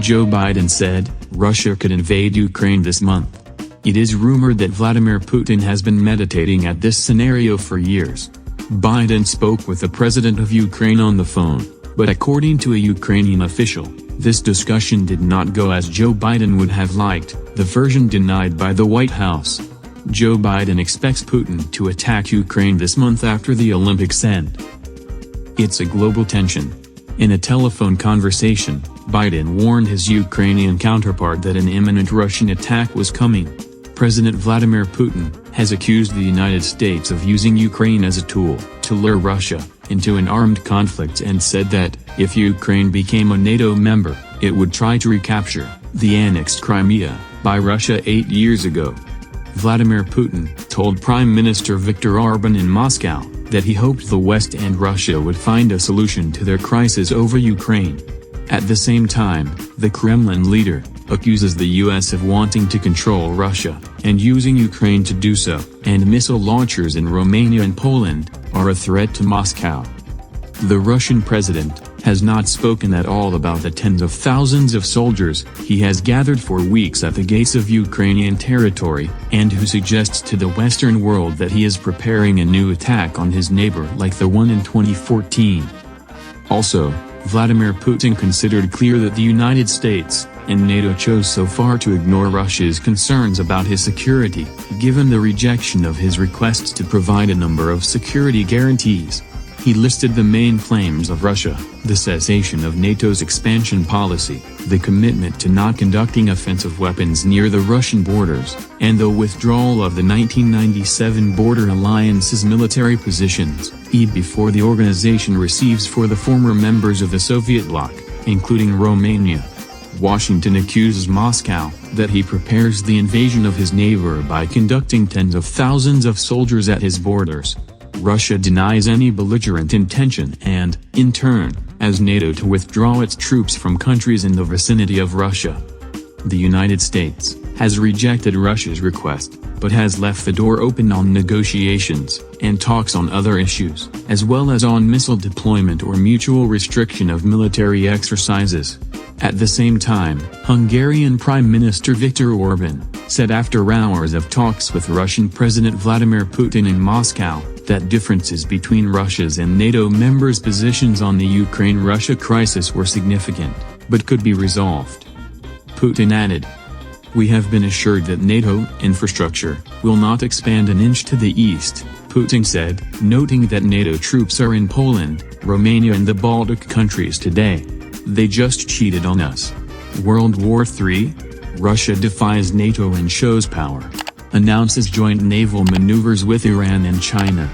Joe Biden said, Russia could invade Ukraine this month. It is rumored that Vladimir Putin has been meditating at this scenario for years. Biden spoke with the president of Ukraine on the phone, but according to a Ukrainian official, this discussion did not go as Joe Biden would have liked, the version denied by the White House. Joe Biden expects Putin to attack Ukraine this month after the Olympics end. It's a global tension. In a telephone conversation, Biden warned his Ukrainian counterpart that an imminent Russian attack was coming. President Vladimir Putin has accused the United States of using Ukraine as a tool to lure Russia into an armed conflict and said that, if Ukraine became a NATO member, it would try to recapture the annexed Crimea by Russia 8 years ago. Vladimir Putin told Prime Minister Viktor Orban in Moscow that he hoped the West and Russia would find a solution to their crisis over Ukraine. At the same time, the Kremlin leader accuses the US of wanting to control Russia and using Ukraine to do so, and missile launchers in Romania and Poland are a threat to Moscow. The Russian president has not spoken at all about the tens of thousands of soldiers he has gathered for weeks at the gates of Ukrainian territory, and who suggests to the Western world that he is preparing a new attack on his neighbor like the one in 2014. Also, Vladimir Putin considered clear that the United States and NATO chose so far to ignore Russia's concerns about his security, given the rejection of his requests to provide a number of security guarantees. He listed the main claims of Russia: the cessation of NATO's expansion policy, the commitment to not conducting offensive weapons near the Russian borders, and the withdrawal of the 1997 border alliance's military positions, before the organization receives for the former members of the Soviet bloc, including Romania. Washington accuses Moscow that he prepares the invasion of his neighbor by conducting tens of thousands of soldiers at his borders. Russia denies any belligerent intention and, in turn, asks NATO to withdraw its troops from countries in the vicinity of Russia. The United States has rejected Russia's request, but has left the door open on negotiations and talks on other issues, as well as on missile deployment or mutual restriction of military exercises. At the same time, Hungarian Prime Minister Viktor Orban said after hours of talks with Russian President Vladimir Putin in Moscow, that differences between Russia's and NATO members' positions on the Ukraine-Russia crisis were significant, but could be resolved. Putin added, "We have been assured that NATO infrastructure will not expand an inch to the east," Putin said, noting that NATO troops are in Poland, Romania and the Baltic countries today. "They just cheated on us." World War III? Russia defies NATO and shows power. Announces joint naval maneuvers with Iran and China.